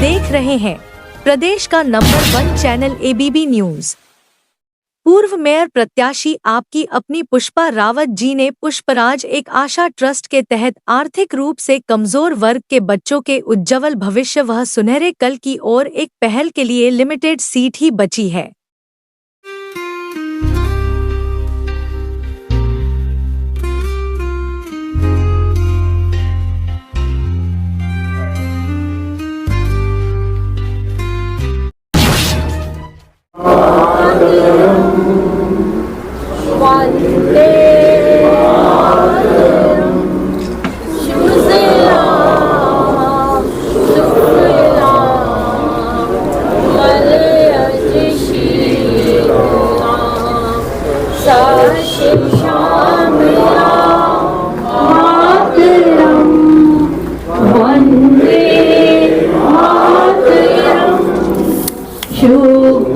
देख रहे हैं प्रदेश का नंबर 1 चैनल ABB न्यूज। पूर्व मेयर प्रत्याशी आपकी अपनी पुष्पा रावत जी ने पुष्पराज एक आशा ट्रस्ट के तहत आर्थिक रूप से कमजोर वर्ग के बच्चों के उज्ज्वल भविष्य व सुनहरे कल की ओर एक पहल के लिए लिमिटेड सीट ही बची है।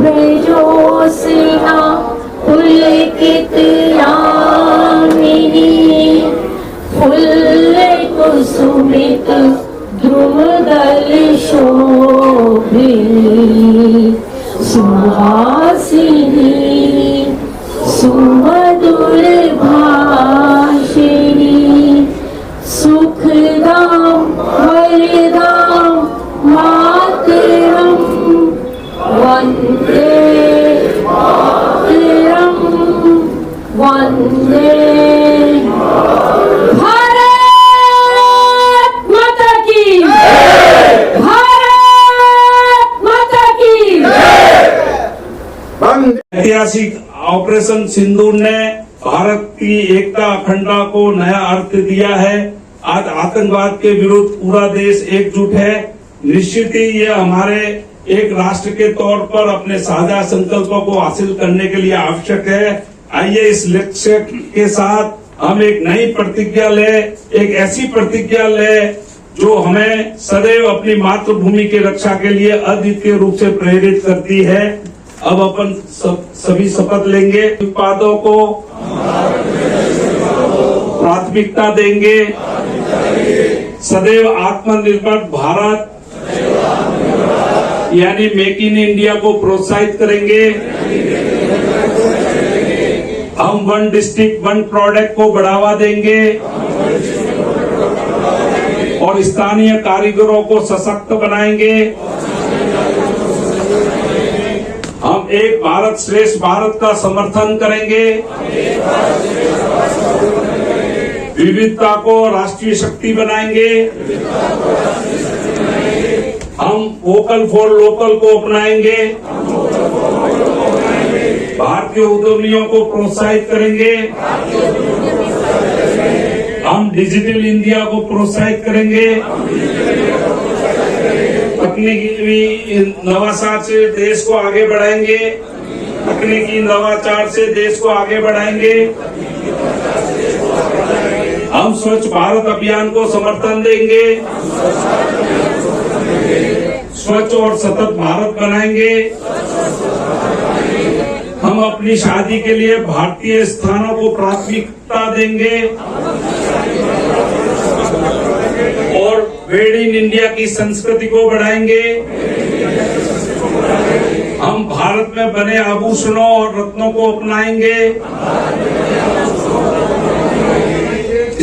शुभ्रजोत्स्ना पुलकितयामिनी फुल्लकुसुमित द्रुमदलशोभिनी सुहासिनी सुमधुरभाषिणी सुखदां वरदां मातरम् वन्दे मातरम् वन्दे भारत माता की भारत माता की। ऐतिहासिक ऑपरेशन सिंदूर ने भारत की एकता अखंडता को नया अर्थ दिया है। आज आतंकवाद के विरुद्ध पूरा देश एकजुट है। निश्चित ही ये हमारे एक राष्ट्र के तौर पर अपने साझा संकल्पों को हासिल करने के लिए आवश्यक है। आइए इस लक्ष्य के साथ हम एक नई प्रतिज्ञा ले, एक ऐसी प्रतिज्ञा ले जो हमें सदैव अपनी मातृभूमि की रक्षा के लिए अद्वितीय रूप से प्रेरित करती है। अब अपन सभी शपथ लेंगे। उत्पादों को प्राथमिकता देंगे, सदैव आत्मनिर्भर भारत यानी मेक इन इंडिया को प्रोत्साहित करेंगे। हम 1 डिस्ट्रिक्ट 1 प्रोडक्ट को बढ़ावा देंगे और स्थानीय कारीगरों को सशक्त बनाएंगे। हम एक भारत श्रेष्ठ भारत का समर्थन करेंगे। विविधता को राष्ट्रीय शक्ति बनाएंगे। हम वोकल फॉर लोकल को अपनाएंगे। भारतीय उद्यमियों को प्रोत्साहित करेंगे। हम डिजिटल इंडिया को प्रोत्साहित करेंगे। तकनीकी नवाचार से देश को आगे बढ़ाएंगे। तकनीकी नवाचार से देश को आगे बढ़ाएंगे। हम स्वच्छ भारत अभियान को समर्थन देंगे। स्वच्छ और सतत भारत बनाएंगे। हम अपनी शादी के लिए भारतीय स्थानों को प्राथमिकता देंगे और मेड इन इंडिया की संस्कृति को बढ़ाएंगे। हम भारत में बने आभूषणों और रत्नों को अपनाएंगे।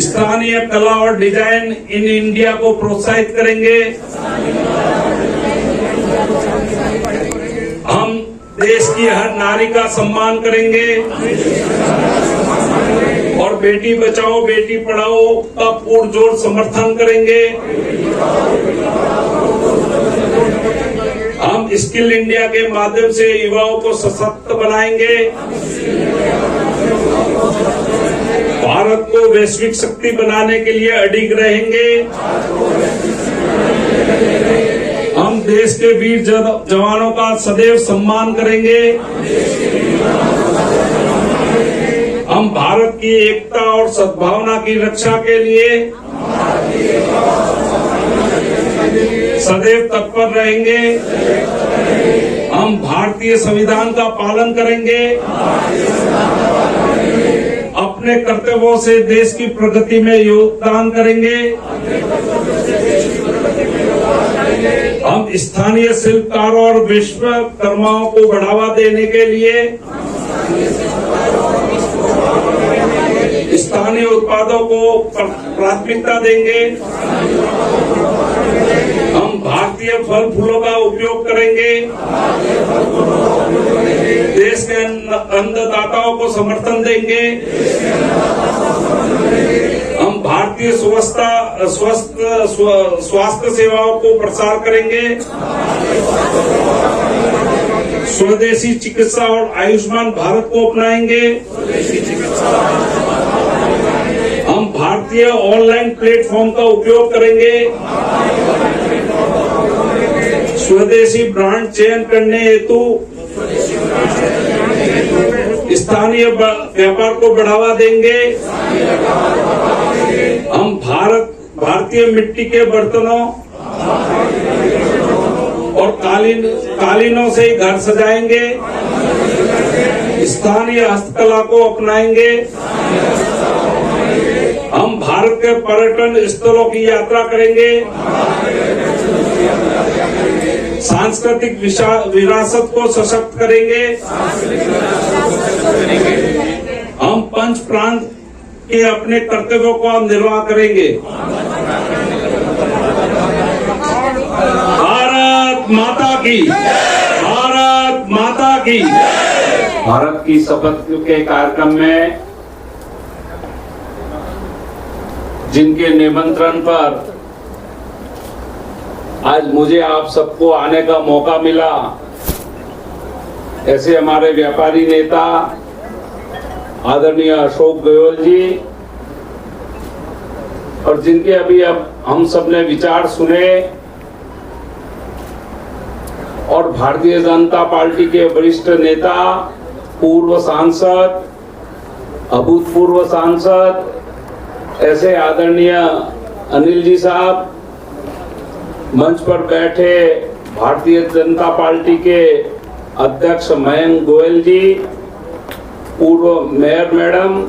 स्थानीय कला और डिजाइन इन इंडिया को प्रोत्साहित करेंगे। हम देश की हर नारी का सम्मान करेंगे और बेटी बचाओ बेटी पढ़ाओ का पुरजोर समर्थन करेंगे। हम स्किल इंडिया के माध्यम से युवाओं को सशक्त बनाएंगे। भारत को वैश्विक शक्ति बनाने के लिए अडिग रहेंगे। हम देश के वीर जवानों का सदैव सम्मान करेंगे। हम भारत की एकता और सद्भावना की रक्षा के लिए सदैव तत्पर रहेंगे। हम भारतीय संविधान का पालन करेंगे। अपने कर्तव्यों से देश की प्रगति में योगदान करेंगे। हम स्थानीय शिल्पकारों और विश्वकर्माओं को बढ़ावा देने के लिए स्थानीय उत्पादों को प्राथमिकता देंगे। हम भारतीय फल फूलों का उपयोग करेंगे। देश के अन्नदाताओं को समर्थन देंगे। हम भारतीय स्वास्थ्य सेवाओं को प्रसार करेंगे। स्वदेशी चिकित्सा और आयुष्मान भारत को अपनाएंगे। हम भारतीय ऑनलाइन प्लेटफॉर्म का उपयोग करेंगे। स्वदेशी ब्रांड चयन करने हेतु स्थानीय व्यापार को बढ़ावा देंगे। हम भारतीय मिट्टी के बर्तनों और कालीनों से ही घर सजाएंगे। स्थानीय हस्तकला को अपनाएंगे। हम भारत के पर्यटन स्थलों की यात्रा करेंगे। सांस्कृतिक विरासत को सशक्त करेंगे। हम पंच प्रांत के अपने कर्तव्यों का निर्वाह करेंगे। भारत माता की, भारत माता की। भारत की शपथ के कार्यक्रम में जिनके निमंत्रण पर आज मुझे आप सबको आने का मौका मिला, ऐसे हमारे व्यापारी नेता आदरणीय अशोक गोयल जी, और जिनके अभी अब हम सब ने विचार सुने, और भारतीय जनता पार्टी के वरिष्ठ नेता, पूर्व सांसद, अभूतपूर्व सांसद, ऐसे आदरणीय अनिल जी साहब, मंच पर बैठे भारतीय जनता पार्टी के अध्यक्ष मयंक गोयल जी, पूर्व मेयर मैडम,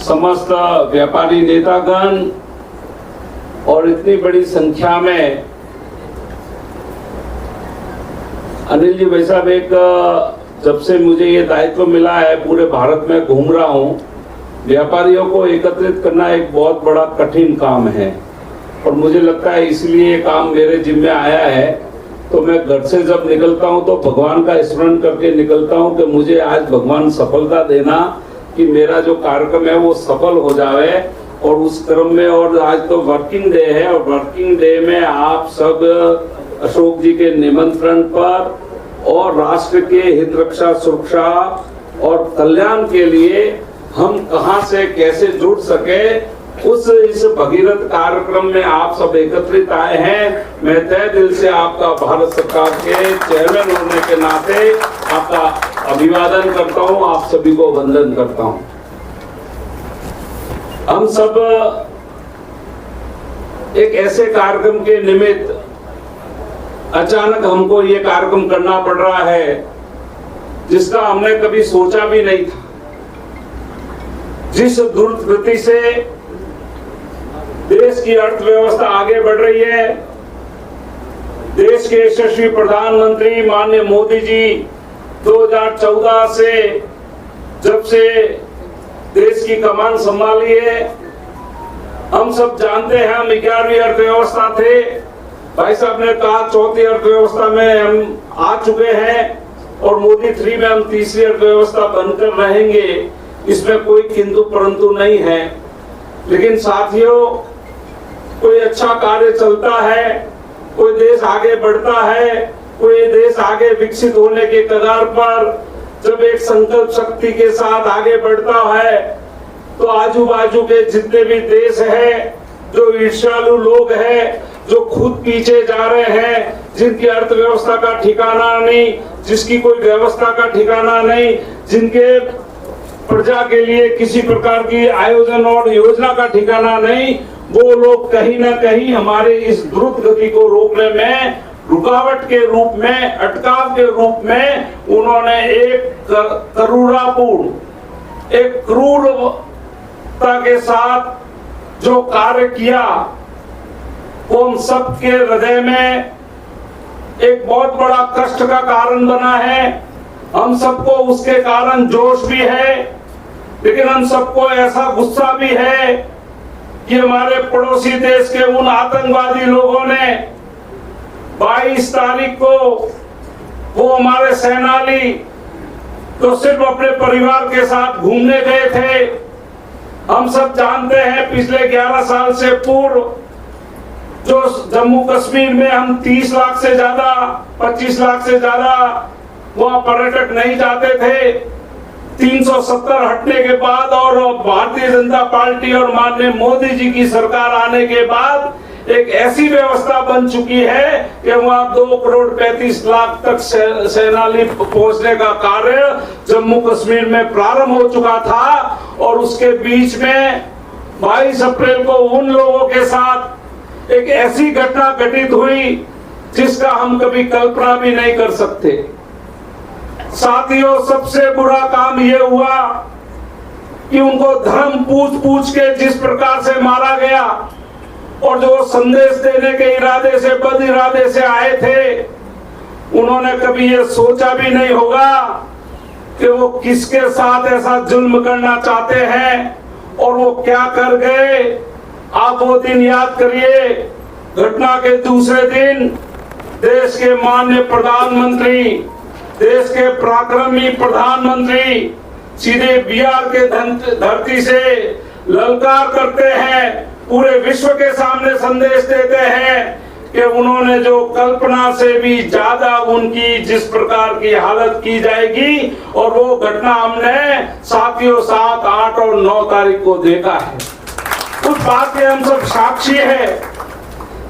समस्त व्यापारी नेतागण और इतनी बड़ी संख्या में अनिल जी भाई साहब, एक जब से मुझे ये दायित्व मिला है, पूरे भारत में घूम रहा हूँ, व्यापारियों को एकत्रित करना एक बहुत बड़ा कठिन काम है, और मुझे लगता है इसलिए ये काम मेरे जिम्मे आया है। तो मैं घर से जब निकलता हूँ तो भगवान का स्मरण करके निकलता हूँ कि मुझे आज भगवान सफलता देना कि मेरा जो कार्यक्रम है वो सफल हो जाए। और उस क्रम में, और आज तो वर्किंग डे है, और वर्किंग डे में आप सब अशोक जी के निमंत्रण पर और राष्ट्र के हित रक्षा, सुरक्षा और कल्याण के लिए हम कहां से कैसे जुड़ सके, इस भगीरथ कार्यक्रम में आप सब एकत्रित आए हैं। मैं तहे दिल से आपका भारत सरकार के चेयरमैन होने के नाते आपका अभिवादन करता हूं, आप सभी को वंदन करता हूं। हम सब एक ऐसे कार्यक्रम के निमित्त अचानक हमको ये कार्यक्रम करना पड़ रहा है जिसका हमने कभी सोचा भी नहीं था। जिस द्रुत गति से देश की अर्थव्यवस्था आगे बढ़ रही है, देश के यशस्वी प्रधानमंत्री माननीय मोदी जी 2014 से जब से देश की कमान संभाली है, हम सब जानते हैं हम 11वीं अर्थव्यवस्था थे। भाई साहब ने कहा 4थी अर्थव्यवस्था में हम आ चुके हैं, और मोदी 3 में हम तीसरी अर्थव्यवस्था बनकर रहेंगे। इसमें कोई किंतु परंतु नहीं है। लेकिन साथियों, कोई अच्छा कार्य चलता है, कोई देश आगे बढ़ता है, कोई देश आगे विकसित होने के कगार पर जब एक संकल्प शक्ति के साथ आगे बढ़ता है, तो आजू बाजू के जितने भी देश हैं, जो ईर्ष्यालु लोग हैं, जो खुद पीछे जा रहे हैं, जिनकी अर्थव्यवस्था का ठिकाना नहीं, जिसकी कोई व्यवस्था का ठिकाना नहीं, जिनके प्रजा के लिए किसी प्रकार की आयोजन और योजना का ठिकाना नहीं, वो लोग कहीं ना कहीं हमारे इस द्रुत गति को रोकने में रुकावट के रूप में, अटकाव के रूप में उन्होंने एक करुणापूर्ण, एक क्रूरता के साथ जो कार्य किया, वो हम सबके हृदय में एक बहुत बड़ा कष्ट का कारण बना है। हम सबको उसके कारण जोश भी है, लेकिन हम सबको ऐसा गुस्सा भी है कि हमारे पड़ोसी देश के उन आतंकवादी लोगों ने 22 तारीख को वो हमारे सेनानी तो सिर्फ अपने परिवार के साथ घूमने गए थे। हम सब जानते हैं पिछले 11 साल से पूर्व जो जम्मू कश्मीर में हम 30 लाख से ज्यादा 25 लाख से ज्यादा वहां पर्यटक नहीं जाते थे। 370 हटने के बाद और भारतीय जनता पार्टी और माननीय मोदी जी की सरकार आने के बाद एक ऐसी व्यवस्था बन चुकी है कि वहां 2,35,00,000 तक सेनानी पहुंचने का कार्य जम्मू कश्मीर में प्रारंभ हो चुका था। और उसके बीच में 22 अप्रैल को उन लोगों के साथ एक ऐसी घटना घटित हुई जिसका हम कभी कल्पना भी नहीं कर सकते। साथियों, सबसे बुरा काम यह हुआ कि उनको धर्म पूछ के जिस प्रकार से मारा गया और जो संदेश देने के इरादे से बद इरादे से आए थे, उन्होंने कभी ये सोचा भी नहीं होगा कि वो किसके साथ ऐसा जुल्म करना चाहते हैं और वो क्या कर गए। आप वो दिन याद करिए। घटना के दूसरे दिन देश के माननीय प्रधानमंत्री, देश के पराक्रमी प्रधानमंत्री सीधे बिहार के धरती से ललकार करते हैं, पूरे विश्व के सामने संदेश देते हैं कि उन्होंने जो कल्पना से भी ज्यादा उनकी जिस प्रकार की हालत की जाएगी, और वो घटना हमने साथियों 7, 8 और 9 तारीख को देखा है। उस बात के हम सब साक्षी हैं।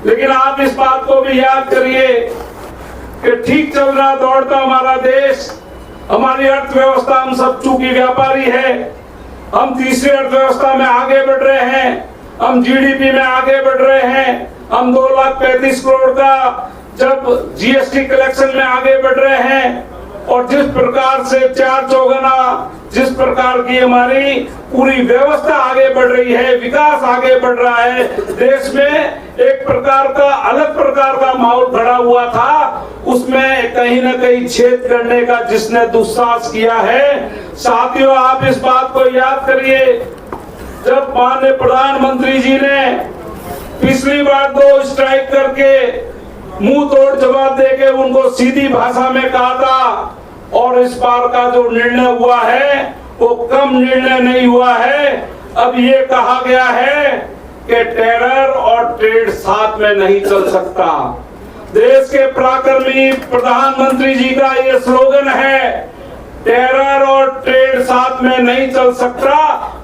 लेकिन आप इस बात को भी याद करिए कि ठीक चल रहा दौड़ता हमारा देश, हमारी अर्थव्यवस्था, हम सब चूंकि व्यापारी है, हम तीसरी अर्थव्यवस्था में आगे बढ़ रहे हैं, हम जीडीपी में आगे बढ़ रहे हैं, हम 2,35,00,000 करोड़ का जब जीएसटी कलेक्शन में आगे बढ़ रहे हैं, और जिस प्रकार से 4 चौगुना जिस प्रकार की हमारी पूरी व्यवस्था आगे बढ़ रही है, विकास आगे बढ़ रहा है, देश में एक प्रकार का अलग प्रकार का माहौल खड़ा हुआ था, उसमें कहीं ना कहीं छेद करने का जिसने दुस्साहस किया है। साथियों, आप इस बात को याद करिए, जब माननीय प्रधानमंत्री जी ने पिछली बार 2 स्ट्राइक करके मुंह तोड़ जवाब देके उनको सीधी भाषा में कहा था, और इस बार का जो निर्णय हुआ है वो कम निर्णय नहीं हुआ है। अब ये कहा गया है कि टेरर और ट्रेड साथ में नहीं चल सकता। देश के पराक्रमी प्रधानमंत्री जी का ये स्लोगन है, टेरर और ट्रेड साथ में नहीं चल सकता,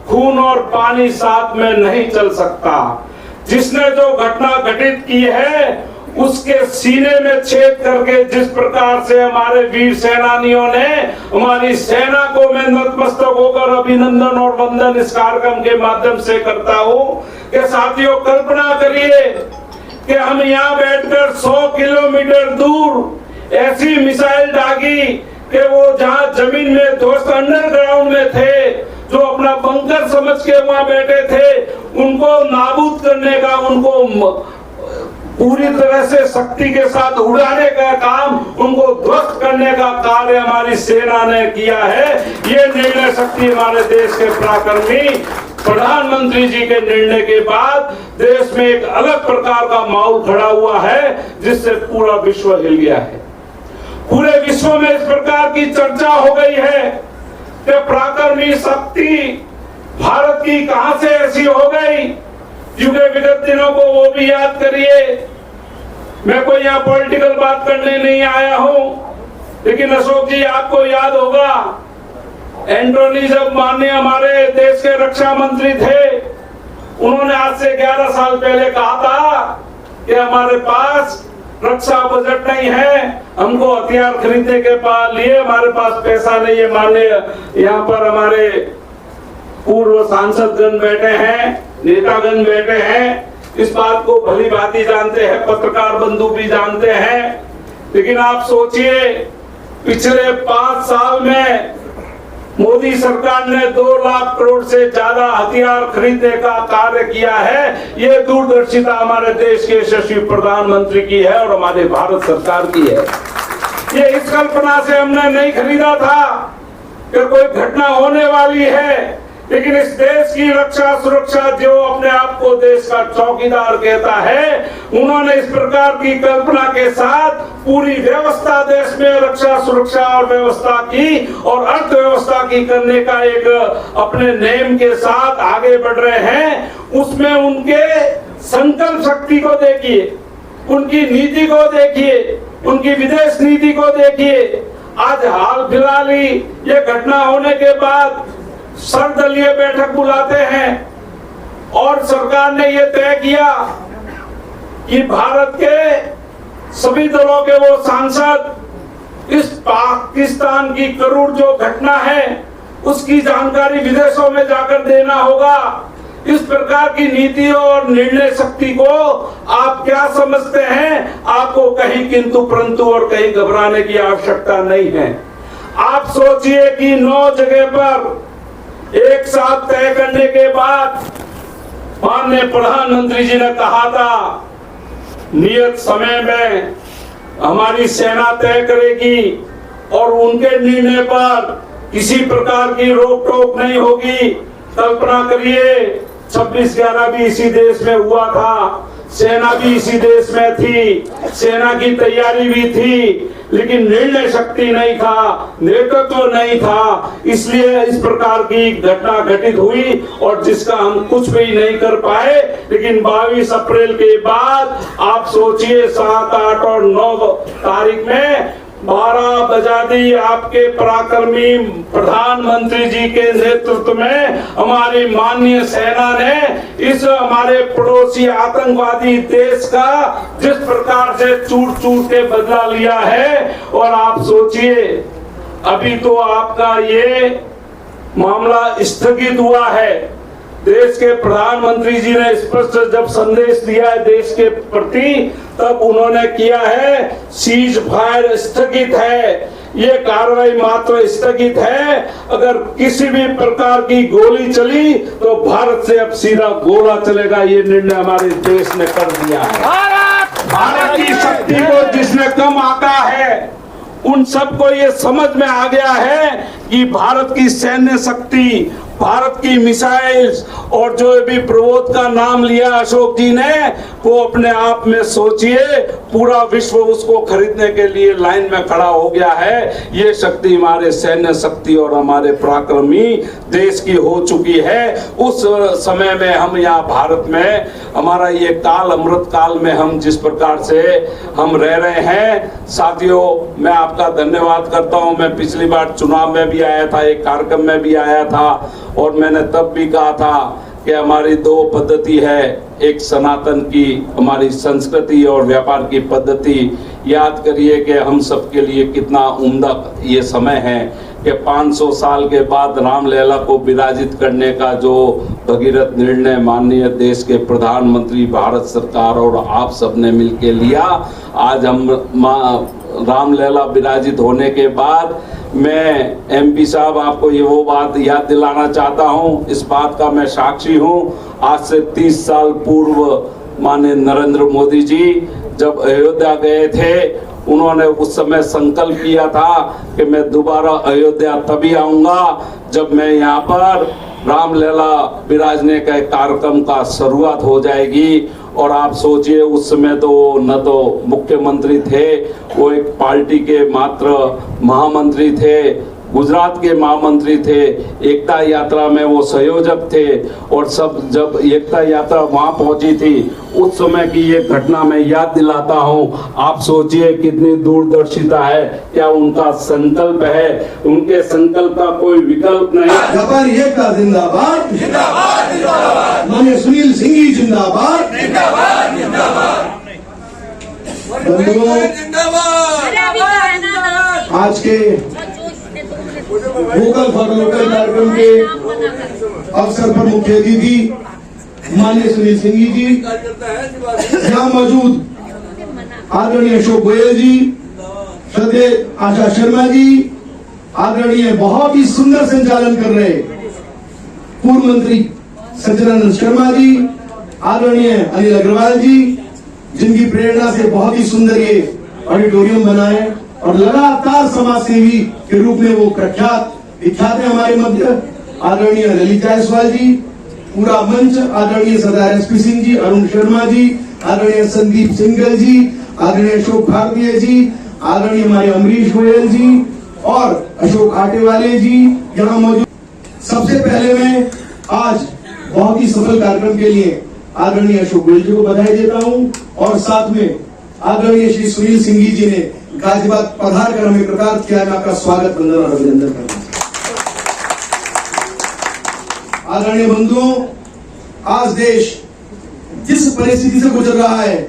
खून और पानी साथ में नहीं चल सकता। जिसने जो घटना घटित की है उसके सीने में छेद करके जिस प्रकार से हमारे वीर सेनानियों ने हमारी सेना को मैं नतमस्तक होकर अभिनंदन और वंदन इस कार्यक्रम के माध्यम से करता हूँ कि साथियों, कल्पना करिए कि हम यहाँ बैठकर 100 किलोमीटर दूर ऐसी मिसाइल दागी कि वो जहाँ जमीन में दोस्त अंडरग्राउंड में थे, जो अपना बंकर समझ के वहां बैठे थे, उनको नाबूद करने का, उनको पूरी तरह से शक्ति के साथ उड़ाने का काम, उनको ध्वस्त करने का कार्य हमारी सेना ने किया है। ये निर्णय शक्ति हमारे देश के पराक्रमी प्रधानमंत्री जी के निर्णय के बाद देश में एक अलग प्रकार का माहौल खड़ा हुआ है, जिससे पूरा विश्व हिल गया है। पूरे विश्व में इस प्रकार की चर्चा हो गई है कि पराक्रमी शक्ति भारत की कहां से ऐसी हो गई। क्योंकि विगत दिनों को वो भी याद करिए। मैं कोई यहाँ पॉलिटिकल बात करने नहीं आया हूं, लेकिन अशोक जी, आपको याद होगा एंटोनी जब माननीय हमारे देश के रक्षा मंत्री थे, उन्होंने आज से 11 साल पहले कहा था कि हमारे पास रक्षा बजट नहीं है, हमको हथियार खरीदने के लिए हमारे पास पैसा नहीं है। माननीय यहाँ पर हमारे पूर्व सांसदगण बैठे हैं, नेतागण बैठे हैं, इस बात को भली भांति जानते हैं, पत्रकार बंधु भी जानते हैं। लेकिन आप सोचिए, पिछले 5 साल में मोदी सरकार ने 2 लाख करोड़ से ज्यादा हथियार खरीदने का कार्य किया है। ये दूरदर्शिता हमारे देश के यशस्वी प्रधानमंत्री की है और हमारे भारत सरकार की है। ये इस कल्पना से हमने नहीं खरीदा था कि कोई घटना होने वाली है, लेकिन इस देश की रक्षा सुरक्षा जो अपने आप को देश का चौकीदार कहता है, उन्होंने इस प्रकार की कल्पना के साथ पूरी व्यवस्था देश में रक्षा सुरक्षा और व्यवस्था की और अर्थव्यवस्था की करने का एक अपने नेम के साथ आगे बढ़ रहे हैं। उसमें उनके संकल्प शक्ति को देखिए, उनकी नीति को देखिए, उनकी विदेश नीति को देखिए। आज हाल फिलहाल ही ये घटना होने के बाद सर्वदलीय बैठक बुलाते हैं और सरकार ने ये तय किया कि भारत के सभी दलों के वो सांसद इस पाकिस्तान की करूर जो घटना है उसकी जानकारी विदेशों में जाकर देना होगा। इस प्रकार की नीतियों और निर्णय शक्ति को आप क्या समझते हैं? आपको कहीं किंतु परंतु और कहीं घबराने की आवश्यकता नहीं है। आप सोचिए कि 9 जगह पर एक साथ तय करने के बाद माननीय प्रधानमंत्री जी ने कहा था नियत समय में हमारी सेना तय करेगी और उनके निर्णय पर किसी प्रकार की रोक टोक नहीं होगी। कल्पना करिए 26/11 भी इसी देश में हुआ था, सेना भी इसी देश में थी, सेना की तैयारी भी थी, लेकिन निर्णय शक्ति नहीं था, नेतृत्व नहीं था, इसलिए इस प्रकार की घटना घटित हुई और जिसका हम कुछ भी नहीं कर पाए। लेकिन 22 अप्रैल के बाद आप सोचिए 7, 8 और 9 तारीख में 12 बजा दी आपके पराक्रमी प्रधानमंत्री जी के नेतृत्व में हमारी माननीय सेना ने इस हमारे पड़ोसी आतंकवादी देश का जिस प्रकार से चूर चूर के बदला लिया है। और आप सोचिए अभी तो आपका ये मामला स्थगित हुआ है। देश के प्रधानमंत्री जी ने स्पष्ट जब संदेश दिया है देश के प्रति तब उन्होंने किया है सीज फायर स्थगित है, ये कार्रवाई मात्र स्थगित है। अगर किसी भी प्रकार की गोली चली तो भारत से अब सीधा गोला चलेगा, ये निर्णय हमारे देश ने कर दिया है। भारत की शक्ति को जिसने कम आंका है उन सबको ये समझ में आ गया है कि भारत की सैन्य शक्ति, भारत की मिसाइल्स और जो भी प्रबोध का नाम लिया अशोक जी ने, वो अपने आप में सोचिए पूरा विश्व उसको खरीदने के लिए लाइन में खड़ा हो गया है। ये शक्ति हमारे सैन्य शक्ति और हमारे पराक्रमी देश की हो चुकी है। उस समय में हम यहाँ भारत में हमारा ये काल अमृत काल में हम जिस प्रकार से हम रह रहे हैं, साथियों मैं आपका धन्यवाद करता हूँ। मैं पिछली बार चुनाव में भी आया था, एक कार्यक्रम में भी आया था और मैंने तब भी कहा था कि हमारी 2 पद्धति है, एक सनातन की हमारी संस्कृति और व्यापार की पद्धति। याद करिए कि हम सबके लिए कितना उम्दा ये समय है कि 500 साल के बाद रामलला को विराजित करने का जो भगीरथ निर्णय माननीय देश के प्रधानमंत्री, भारत सरकार और आप सबने मिलकर लिया। आज हम रामलला विराजित होने के बाद मैं एमपी साहब आपको ये वो बात याद दिलाना चाहता हूँ, इस बात का मैं साक्षी हूँ। आज से 30 साल पूर्व माननीय नरेंद्र मोदी जी जब अयोध्या गए थे, उन्होंने उस समय संकल्प किया था कि मैं दोबारा अयोध्या तभी आऊंगा जब मैं यहाँ पर रामलला विराजने का कार्यक्रम का शुरुआत हो जाएगी। और आप सोचिए उस समय तो न तो मुख्यमंत्री थे, वो एक पार्टी के मात्र महामंत्री थे, गुजरात के महामंत्री थे, एकता यात्रा में वो संयोजक थे। और सब जब एकता यात्रा वहां पहुंची थी उस समय की ये घटना मैं याद दिलाता हूँ। आप सोचिए कितनी दूरदर्शिता है, क्या उनका संकल्प है, उनके संकल्प का कोई विकल्प नहीं। जापानी एकता जिंदाबाद, जिंदाबाद जिंदाबाद। माननीय सुनील सिंह जी जिंदाबाद, जिंदाबाद जिंदाबाद। आज के वोकल फॉर लोकल कार्यक्रम के अवसर पर मुख्य अतिथि माननीय सुनील सिंह जी, यहाँ मौजूद आदरणीय अशोक गोयल जी, श्रद्धेय आशा शर्मा जी, आदरणीय बहुत ही सुंदर संचालन कर रहे पूर्व मंत्री सच्चिदानंद शर्मा जी, आदरणीय अनिल अग्रवाल जी, जिनकी प्रेरणा से बहुत ही सुंदर ये ऑडिटोरियम बना है और लगातार समाज सेवी के रूप में वो विख्यात है हमारे मध्य। आदरणीय ललित जायसवाल जी, पूरा मंच, आदरणीय सरदार एसपी सिंह जी, अरुण शर्मा जी, आदरणीय संदीप सिंगल जी, आदरणीय अशोक भारतीय जी, आदरणीय हमारे अमरीश गोयल जी और अशोक आटेवाले जी यहाँ मौजूद। सबसे पहले मैं आज बहुत ही सफल कार्यक्रम के लिए आदरणीय अशोक गोयल जी को बधाई देता हूँ और साथ में आदरणीय श्री सुनील सिंह जी ने गाजियाबाद पधार कर हमें कृतार्थ किया। मैं आपका स्वागत, वंदन और अभिनंदन करता हूँ। आदरणीय बंधुओं, आज देश जिस परिस्थिति से गुजर रहा है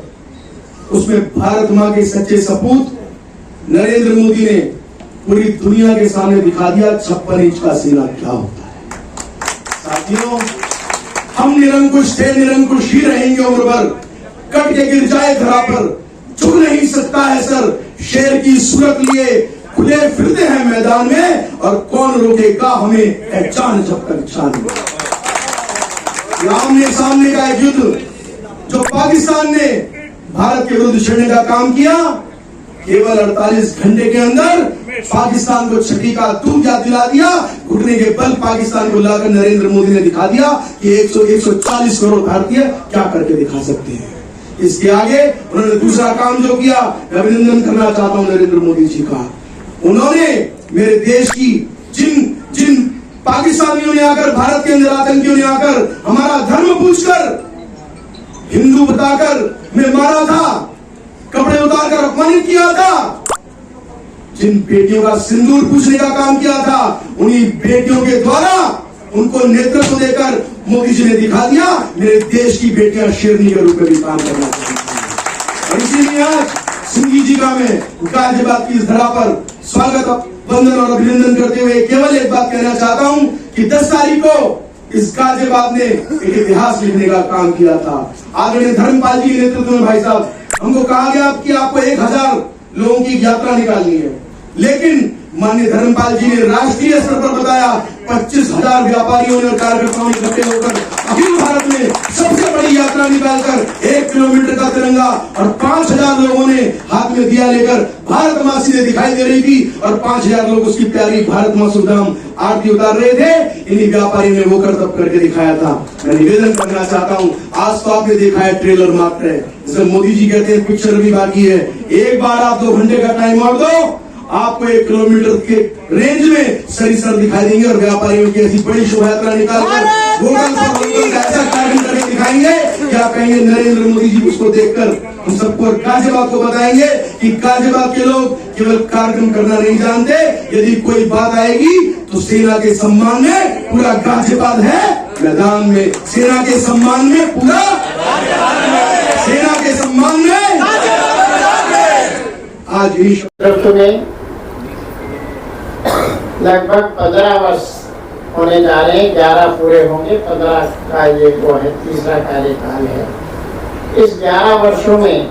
उसमें भारत मां के सच्चे सपूत नरेंद्र मोदी ने पूरी दुनिया के सामने दिखा दिया 56 इंच का सीना क्या होता है। साथियों, हम निरंकुश थे, निरंकुश ही रहेंगे उम्र भर। कट के गिर जाए धरा पर झुक नहीं सकता है सर, शेर की सूरत लिए खुले फिरते हैं मैदान में और कौन रोकेगा हमें पहचान जब तक जान। आमने सामने का एक युद्ध जो पाकिस्तान ने भारत के विरुद्ध छेड़ने का काम किया, केवल 48 घंटे के अंदर पाकिस्तान को छठी का दूध याद दिला दिया। घुटने के बल पाकिस्तान को लाकर नरेंद्र मोदी ने दिखा दिया कि 140 करोड़ भारतीय क्या करके दिखा सकते हैं। इसके आगे उन्होंने दूसरा काम जो किया, मैं अभिनंदन करना चाहता हूं नरेंद्र मोदी जी का। उन्होंने मेरे देश की जिन पाकिस्तानियों ने आकर, भारत के अंदर आतंकियों ने आकर हमारा धर्म पूछकर, हिंदू बताकर मैं मारा था, कपड़े उतारकर अपमानित किया था, जिन बेटियों का सिंदूर पूछने का काम किया था, उन्हीं बेटियों के द्वारा उनको नेतृत्व देकर मोदी जी ने दिखा दिया मेरे देश की बेटियां शेरनी के रूप में भी काम करना चाहती हैं। और इसीलिए आज सिंह जी का मैं गाजियाबाद की इस धरा पर स्वागत, वंदन और अभिनंदन करते हुए केवल एक बात कहना चाहता हूं कि 10 तारीख को इस गाजियाबाद ने एक इतिहास लिखने का काम किया था। आदरणीय धर्मपाल जी के नेतृत्व में भाई साहब हमको कहा गया कि आपको 1000 लोगों की यात्रा निकालनी है, लेकिन माननीय धर्मपाल जी ने राष्ट्रीय स्तर पर बताया 25,000 व्यापारियों ने, कार्यकर्ताओं ने इकट्ठे होकर अखिल भारत में सबसे बड़ी यात्रा निकालकर 1 किलोमीटर का तिरंगा और 5,000 लोगों ने हाथ में दिया लेकर भारत मां सीधे दिखाई दे रही थी और 5,000 लोग उसकी प्यारी भारत मां सुधाम आरती उतार रहे थे। इन्हीं व्यापारियों ने वो करतब करके दिखाया था। मैं निवेदन करना चाहता हूँ, आज तो आपने देखा है ट्रेलर मात्र है, जैसे मोदी जी कहते हैं पिक्चर भी बाकी है। एक बार आप 2 घंटे का टाइम और दो, आपको 1 किलोमीटर के रेंज में सरिसर दिखाई देंगे और व्यापारियों की ऐसी बड़ी शोभा यात्रा निकालकर ऐसा कार्यक्रम करके दिखाएंगे कि आप कहेंगे नरेंद्र मोदी जी उसको देखकर हम सबको गाजियाबाद को बताएंगे कि गाजियाबाद के लोग केवल कार्यक्रम करना नहीं जानते, यदि कोई बात आएगी तो सेना के सम्मान में पूरा गाजियाबाद है मैदान में, सेना के सम्मान में पूरा, सेना के सम्मान में आज में लगभग 15 वर्ष होने जा रहे हैं, 11 पूरे होंगे, 15 का ये वो है, तीसरा कार्यकाल है। इस 11 वर्षों में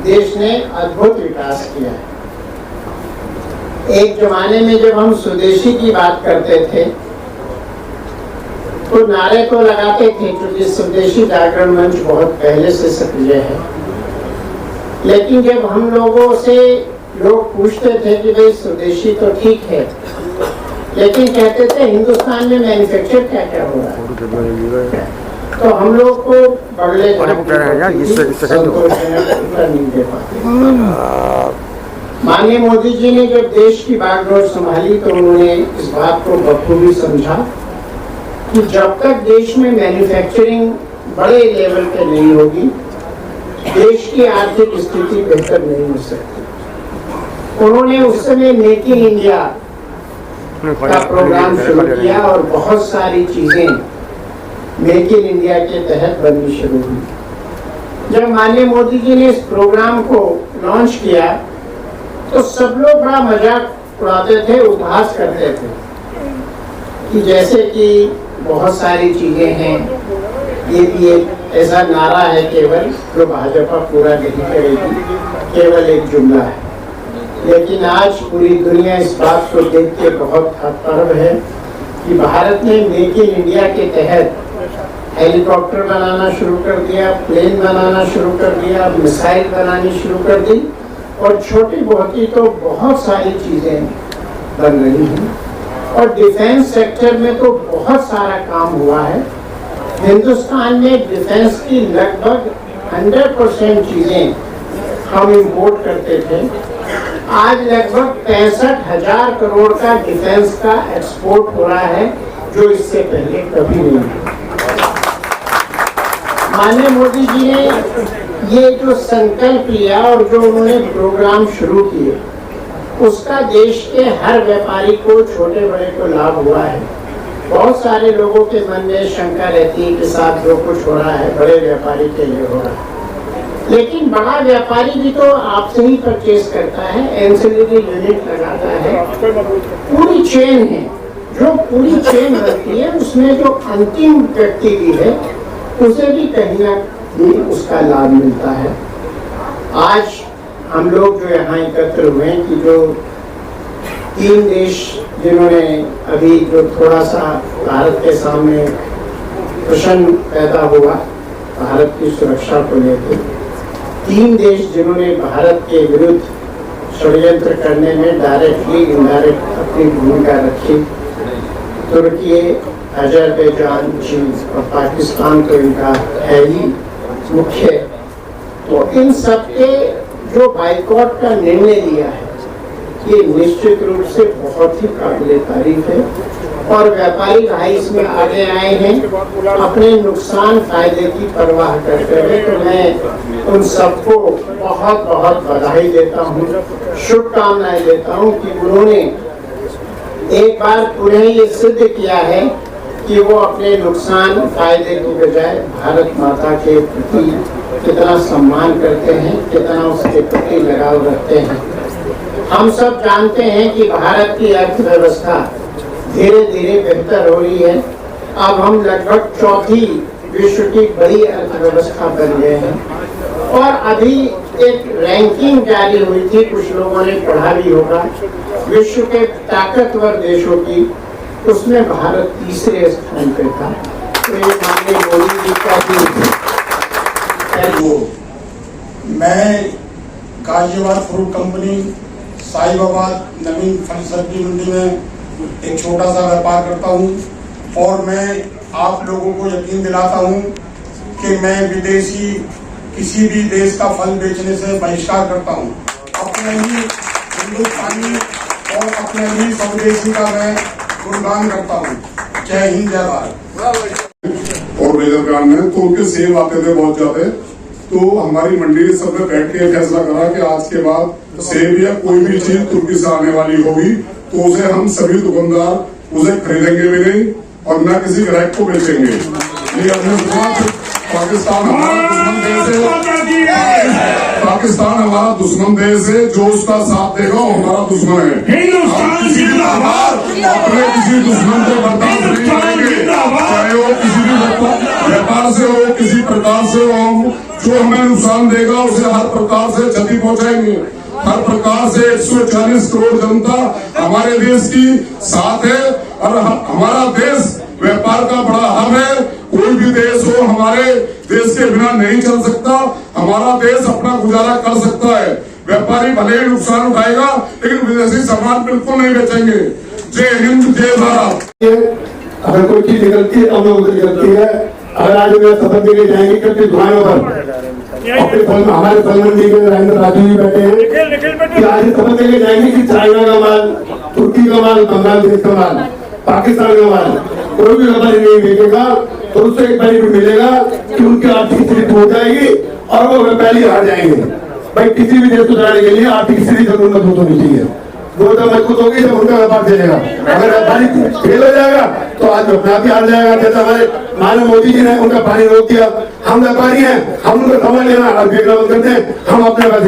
देश ने अद्भुत विकास किया है। एक जमाने में जब हम स्वदेशी की बात करते थे तो नारे को लगाते थे, क्योंकि स्वदेशी जागरण मंच बहुत पहले से सक्रिय है। लेकिन जब हम लोगों से लोग पूछते थे कि भाई स्वदेशी तो ठीक है, लेकिन कहते थे हिंदुस्तान में मैन्युफैक्चर क्या क्या हो रहा है, तो हम लोग को बगले नहीं दे पाते। माननीय मोदी जी ने जब देश की बागडोर संभाली तो उन्होंने इस बात को बखूबी समझा कि जब तक देश में मैन्युफैक्चरिंग बड़े लेवल पे नहीं होगी, देश की आर्थिक स्थिति बेहतर नहीं हो सकती। उन्होंने उस समय मेक इन इंडिया का प्रोग्राम शुरू किया और बहुत सारी चीजें मेक इन इंडिया के तहत बननी शुरू हुई। जब माननीय मोदी जी ने इस प्रोग्राम को लॉन्च किया तो सब लोग बड़ा मजाक उड़ाते थे, उपहास करते थे कि जैसे कि बहुत सारी चीजें हैं, ये भी एक ऐसा नारा है केवल जो भाजपा पूरा नहीं करेगी, केवल एक जुमला है। लेकिन आज पूरी दुनिया इस बात को देख के बहुत हतप्रभ है कि भारत ने मेक इन इंडिया के तहत हेलीकॉप्टर बनाना शुरू कर दिया, प्लेन बनाना शुरू कर दिया, मिसाइल बनानी शुरू कर दी और छोटी मोटी तो बहुत सारी चीजें बन रही हैं। और डिफेंस सेक्टर में तो बहुत सारा काम हुआ है। हिंदुस्तान में डिफेंस की लगभग 100% चीजें हम इंपोर्ट करते थे। आज लगभग 65,000 करोड़ का डिफेंस का एक्सपोर्ट हो रहा है, जो इससे पहले कभी नहीं हुआ। माननीय मोदी जी ने ये जो संकल्प लिया और जो उन्होंने प्रोग्राम शुरू किए, उसका देश के हर व्यापारी को, छोटे बड़े को लाभ हुआ है। बहुत सारे लोगों के मन में शंका रहती है कि साथ जो कुछ हो रहा है बड़े व्यापारी के लिए हो रहा है, लेकिन बड़ा व्यापारी भी तो आपसे ही परचेज करता है, एंसिलरी यूनिट लगाता है, पूरी चेन है। जो पूरी चेन रहती है उसमें जो अंतिम व्यक्ति भी है उसे भी कहीं ना कहीं उसका लाभ मिलता है। आज हम लोग जो यहाँ एकत्र हुए हैं कि जो 3 देश जिन्होंने अभी जो थोड़ा सा भारत के सामने प्रश्न पैदा हुआ भारत की सुरक्षा को लेकर, 3 देश जिन्होंने भारत के विरुद्ध षड्यंत्र करने में डायरेक्टली इनडायरेक्ट अपनी भूमिका रखी, तुर्की, अजरबैजान, चीन और पाकिस्तान तो इनका है ही मुख्य। तो इन सबके जो बाइकॉट का निर्णय लिया है, ये निश्चित रूप से बहुत ही काबिल तारीफ है और व्यापारी भाई इसमें आगे आए हैं अपने नुकसान फायदे की परवाह करते हुए। तो मैं उन सबको बहुत बहुत बधाई देता हूँ, शुभकामनाएं देता हूँ कि उन्होंने एक बार पुनः ये सिद्ध किया है कि वो अपने नुकसान फायदे की बजाय भारत माता के प्रति कितना सम्मान करते हैं, कितना उसके प्रति लगाव रखते हैं। हम सब जानते हैं कि भारत की अर्थव्यवस्था धीरे धीरे बेहतर हो रही है। अब हम लगभग 4थी विश्व की बड़ी अर्थव्यवस्था बन गए हैं और अभी एक रैंकिंग जारी हुई थी, कुछ लोगों ने पढ़ा भी होगा, विश्व के ताकतवर देशों की, उसमें भारत 3रे स्थान पे था। तो ये माननीय मोदी जी का भी मैं गाजियाबाद फ्रूट कंपनी साहिबाबाद नवीन फल सब्जी मंडी में एक छोटा सा व्यापार करता हूं और मैं आप लोगों को यकीन दिलाता हूं कि मैं विदेशी किसी भी देश का फल बेचने से बहिष्कार करता हूं। अपने ही हिंदुस्तानी और अपने ही स्वदेशी का मैं गुणगान करता हूं। जय हिंद, जय भारत। और मेजर खान ने तो उनके सेब आते थे बहुत ज्यादा, तो हमारी मंडी ने सबने बैठ के फैसला करा कि आज के बाद सेब या कोई भी चीज तुर्की से आने वाली होगी तो उसे हम सभी दुकानदार उसे खरीदेंगे भी नहीं और न किसी ग्राहक को बेचेंगे। ये हमने पाकिस्तान हमारा दुश्मन देश है, पाकिस्तान हमारा दुश्मन देश है, जो उसका साथ देगा वो हमारा दुश्मन है। हम किसी भी अपने किसी दुश्मन को बर्दाश्त नहीं करेंगे, चाहे वो किसी भी व्यापार से हो, किसी प्रकार से हो। जो हमें नुकसान देगा उसे हर प्रकार से क्षति पहुंचाएंगे। हर प्रकार से 140 करोड़ जनता हमारे देश की साथ है और हमारा देश व्यापार का बड़ा हब है। कोई भी देश हो हमारे देश के बिना नहीं चल सकता। हमारा देश अपना गुजारा कर सकता है। व्यापारी भले ही नुकसान उठाएगा लेकिन विदेशी सामान बिल्कुल नहीं बेचेंगे। जय हिंद, जय भारत। अगर कोई चीज निकलती है तो निकलती है। अगर आज मैं शपथ देके जाएंगे कल दुकानों पर अपने फल हमारे फल मंडी के राजेंद्र राजू जी बैठे हैं कि आज शपथ देके जाएंगे कि चाइना का माल, तुर्की का माल, बांग्लादेश का माल, पाकिस्तान का माल कोई भी व्यापारी नहीं बेचेगा तो उससे एक बेनिफिट मिलेगा कि उनकी आर्थिक स्थिति हो जाएगी और वो व्यापारी हार जाएंगे। भाई किसी भी देश को चलाने के लिए आर्थिक स्थिति जरूर मजबूत होनी चाहिए। वो तो मजबूत होगी जब उनका व्यापार चलेगा। अगर व्यापारी फेल हो जाएगा तो आज अपने आप ही हार जाएगा। जैसे हमारे माननीय मोदी जी ने उनका पानी रोक दिया, हम व्यापारी हैं, हम उनको समझ लेना, अब देखना बंद करते हैं, हम अपने पास